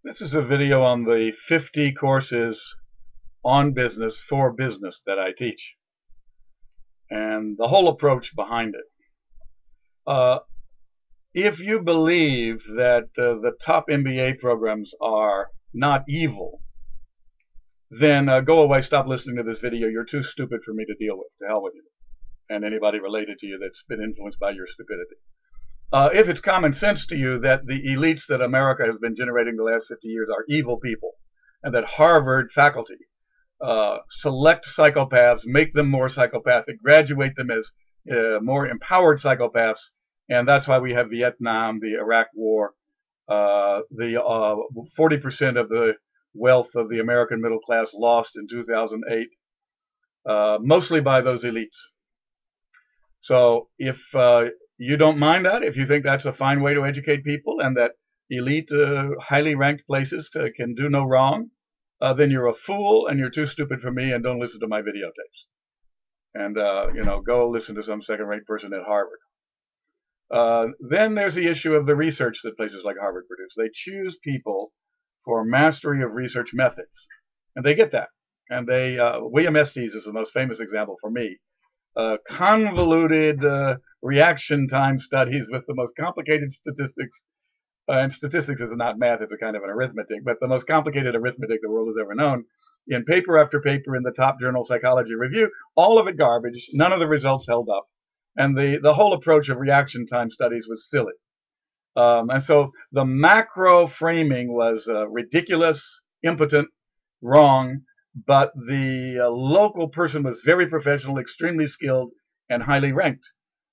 This is a video on the 50 courses on business for business that I teach and the whole approach behind it. If you believe that the top MBA programs are not evil, then go away, stop listening to this video. You're too stupid for me to deal with. To hell with you and anybody related to you that's been influenced by your stupidity. If it's common sense to you that the elites that America has been generating the last 50 years are evil people, and that Harvard faculty select psychopaths, make them more psychopathic, graduate them as more empowered psychopaths, and that's why we have Vietnam, the Iraq War, the 40% of the wealth of the American middle class lost in 2008, mostly by those elites. So if you don't mind that, if you think that's a fine way to educate people and that elite, highly ranked places can do no wrong, then you're a fool and you're too stupid for me, and don't listen to my videotapes. And, go listen to some second-rate person at Harvard. Then there's the issue of the research that places like Harvard produce. They choose people for mastery of research methods, and they get that. And William Estes is the most famous example for me. Convoluted reaction time studies with the most complicated statistics, and statistics is not math, it's a kind of an arithmetic, but the most complicated arithmetic the world has ever known, in paper after paper in the top journal Psychology Review, all of it garbage, none of the results held up, and the whole approach of reaction time studies was silly. And so the macro framing was ridiculous, impotent, wrong, but the local person was very professional, extremely skilled, and highly ranked.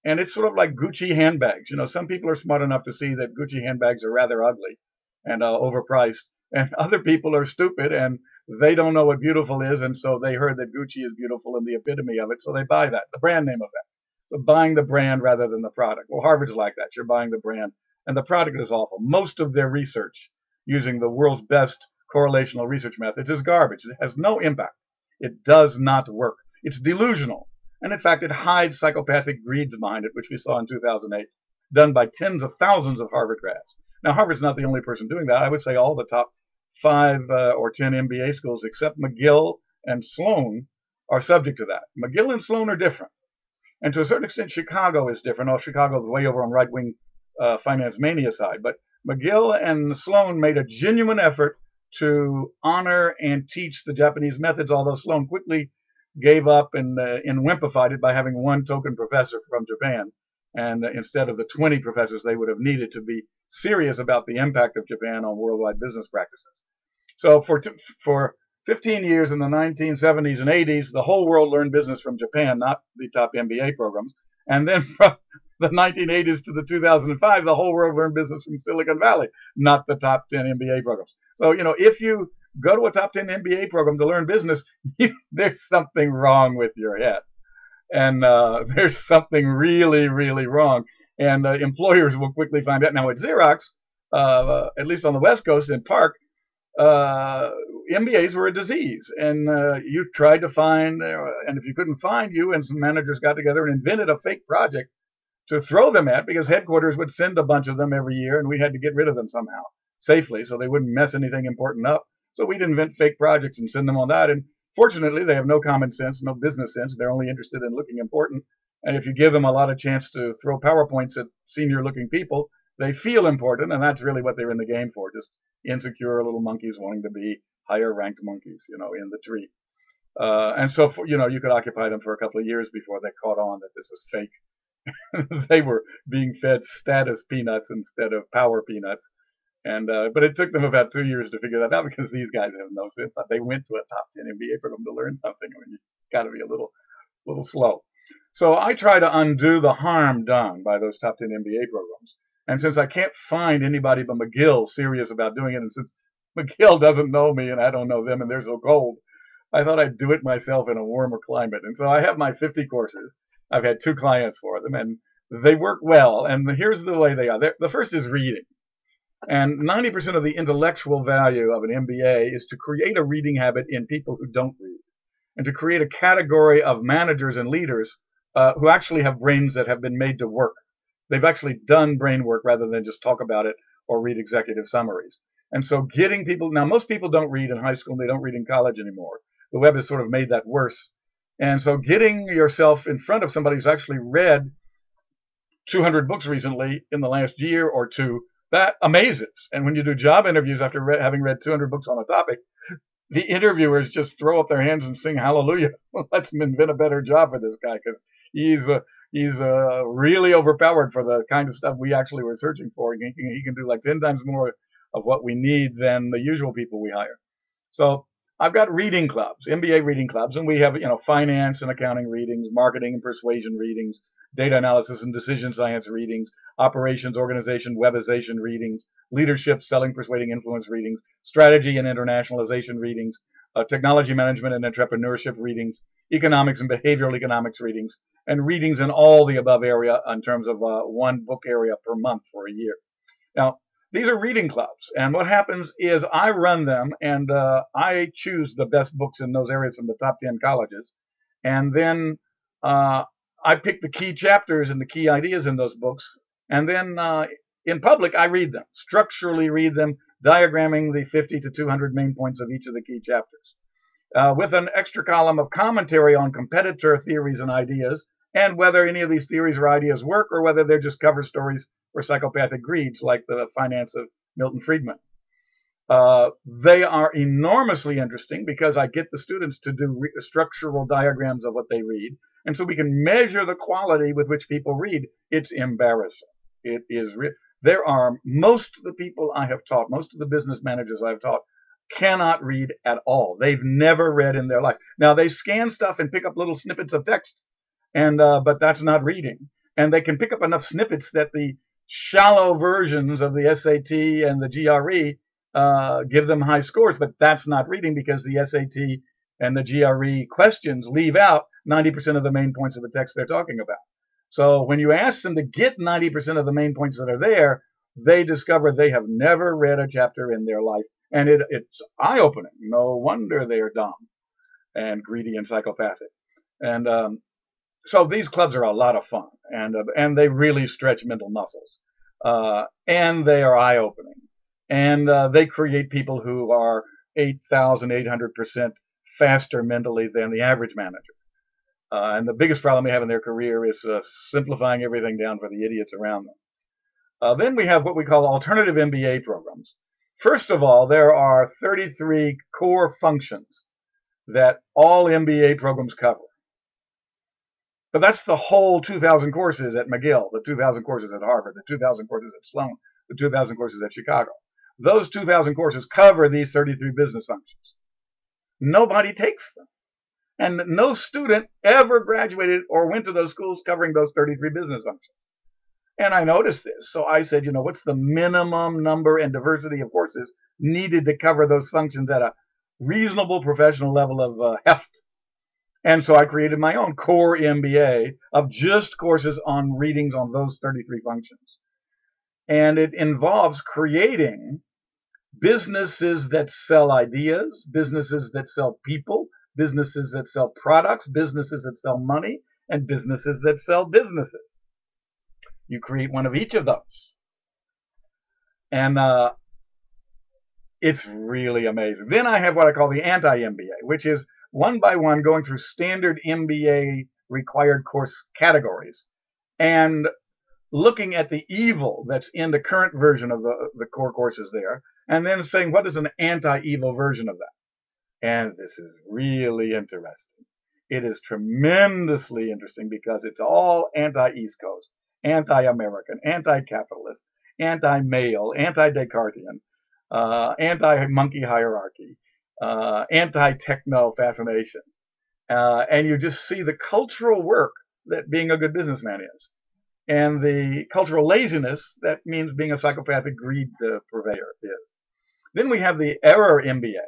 And it's sort of like Gucci handbags. Some people are smart enough to see that Gucci handbags are rather ugly and overpriced, and other people are stupid and they don't know what beautiful is, and so they heard that Gucci is beautiful and the epitome of it, so they buy that, the brand name of that. So buying the brand rather than the product. Well, Harvard's like that. You're buying the brand, and the product is awful. Most of their research using the world's best correlational research methods is garbage. It has no impact. It does not work. It's delusional. And in fact, it hides psychopathic greeds behind it, which we saw in 2008, done by tens of thousands of Harvard grads. Now, Harvard's not the only person doing that. I would say all the top 5 or 10 MBA schools, except McGill and Sloan, are subject to that. McGill and Sloan are different. And to a certain extent, Chicago is different. Oh, Chicago is way over on right-wing finance mania side. But McGill and Sloan made a genuine effort to honor and teach the Japanese methods, although Sloan quickly gave up and wimpified it by having one token professor from Japan. And instead of the 20 professors they would have needed to be serious about the impact of Japan on worldwide business practices. So for 15 years in the 1970s and 80s, the whole world learned business from Japan, not the top MBA programs. And then from the 1980s to the 2005, the whole world learned business from Silicon Valley, not the top 10 MBA programs. So, if you go to a top 10 MBA program to learn business, there's something wrong with your head. And there's something really, really wrong. And employers will quickly find out. Now at Xerox, at least on the West Coast in Park, MBAs were a disease, and you tried to find, and if you couldn't find, you and some managers got together and invented a fake project to throw them at, because headquarters would send a bunch of them every year, and we had to get rid of them somehow safely so they wouldn't mess anything important up. So we'd invent fake projects and send them on that. And fortunately, they have no common sense, no business sense. They're only interested in looking important. And if you give them a lot of chance to throw PowerPoints at senior-looking people, they feel important, and that's really what they're in the game for, just insecure little monkeys wanting to be higher-ranked monkeys, in the tree. And so, you could occupy them for a couple of years before they caught on that this was fake. They were being fed status peanuts instead of power peanuts. And but it took them about 2 years to figure that out, because these guys have no sense. They went to a top 10 MBA program to learn something. I mean, you got to be a little slow. So I try to undo the harm done by those top 10 MBA programs. And since I can't find anybody but McGill serious about doing it, and since McGill doesn't know me and I don't know them and they're so cold, I thought I'd do it myself in a warmer climate. And so I have my 50 courses. I've had 2 clients for them, and they work well. And here's the way they are. The first is reading. And 90% of the intellectual value of an MBA is to create a reading habit in people who don't read, and to create a category of managers and leaders who actually have brains that have been made to work. They've actually done brain work rather than just talk about it or read executive summaries. And so getting people, now most people don't read in high school, and they don't read in college anymore. The web has sort of made that worse. And so getting yourself in front of somebody who's actually read 200 books recently in the last year or two, that amazes. And when you do job interviews after having read 200 books on a topic, the interviewers just throw up their hands and sing hallelujah. Let's invent a better job for this guy, because he's really overpowered for the kind of stuff we actually were searching for. He can do like 10 times more of what we need than the usual people we hire. So I've got reading clubs, MBA reading clubs, and we have, finance and accounting readings, marketing and persuasion readings, data analysis and decision science readings, operations, organization, web-ization readings, leadership, selling, persuading, influence readings, strategy and internationalization readings, technology management and entrepreneurship readings, economics and behavioral economics readings, and readings in all the above area in terms of one book area per month for a year. Now, these are reading clubs, and what happens is I run them, and I choose the best books in those areas from the top 10 colleges, and then I pick the key chapters and the key ideas in those books, and then in public I read them, structurally read them, diagramming the 50 to 200 main points of each of the key chapters, with an extra column of commentary on competitor theories and ideas, and whether any of these theories or ideas work, or whether they're just cover stories for psychopathic greeds, like the finance of Milton Friedman. They are enormously interesting because I get the students to do structural diagrams of what they read, and so we can measure the quality with which people read. It's embarrassing. It is. There are, most of the people I have taught, most of the business managers I've taught, cannot read at all. They've never read in their life. Now, they scan stuff and pick up little snippets of text, and but that's not reading. And they can pick up enough snippets that the shallow versions of the SAT and the GRE give them high scores, but that's not reading, because the SAT and the GRE questions leave out 90% of the main points of the text they're talking about. So when you ask them to get 90% of the main points that are there, they discover they have never read a chapter in their life, and it's eye-opening. No wonder they are dumb and greedy and psychopathic. And so these clubs are a lot of fun, and they really stretch mental muscles, and they are eye-opening, and they create people who are 8,800% faster mentally than the average manager. And the biggest problem they have in their career is simplifying everything down for the idiots around them. Then we have what we call alternative MBA programs. First of all, there are 33 core functions that all MBA programs cover. But that's the whole 2,000 courses at McGill, the 2,000 courses at Harvard, the 2,000 courses at Sloan, the 2,000 courses at Chicago. Those 2,000 courses cover these 33 business functions. Nobody takes them. And no student ever graduated or went to those schools covering those 33 business functions. And I noticed this. So I said, what's the minimum number and diversity of courses needed to cover those functions at a reasonable professional level of heft? And so I created my own CORE MBA of just courses on readings on those 33 functions. And it involves creating businesses that sell ideas, businesses that sell people, businesses that sell products, businesses that sell money, and businesses that sell businesses. You create one of each of those. And it's really amazing. Then I have what I call the anti-MBA, which is one by one going through standard MBA required course categories and looking at the evil that's in the current version of the core courses there, and then saying, what is an anti-evil version of that? And this is really interesting. It is tremendously interesting because it's all anti-East Coast, anti-American, anti-capitalist, anti-male, anti-Descartian, anti-monkey hierarchy, anti-techno fascination. And you just see the cultural work that being a good businessman is, and the cultural laziness that means being a psychopathic greed purveyor is. Then we have the Error-MBA,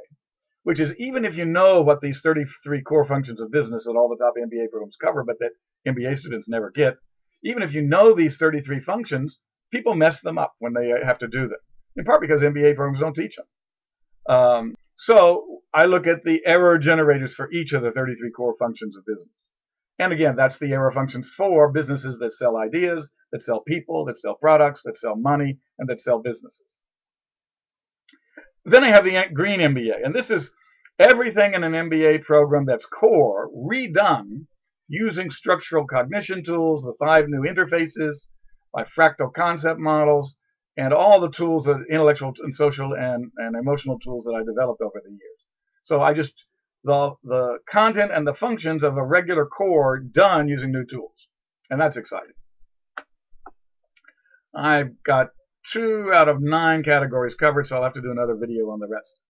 which is, even if you know what these 33 core functions of business that all the top MBA programs cover, but that MBA students never get, even if you know these 33 functions, people mess them up when they have to do them, in part because MBA programs don't teach them. So I look at the error generators for each of the 33 core functions of business. And again, that's the error functions for businesses that sell ideas, that sell people, that sell products, that sell money, and that sell businesses. Then I have the Green MBA, and this is everything in an MBA program that's core redone using structural cognition tools, the 5 new interfaces, by fractal concept models, and all the tools, of intellectual and social and emotional tools that I developed over the years. So I just, the content and the functions of a regular core done using new tools. And that's exciting. I've got 2 out of 9 categories covered, so I'll have to do another video on the rest.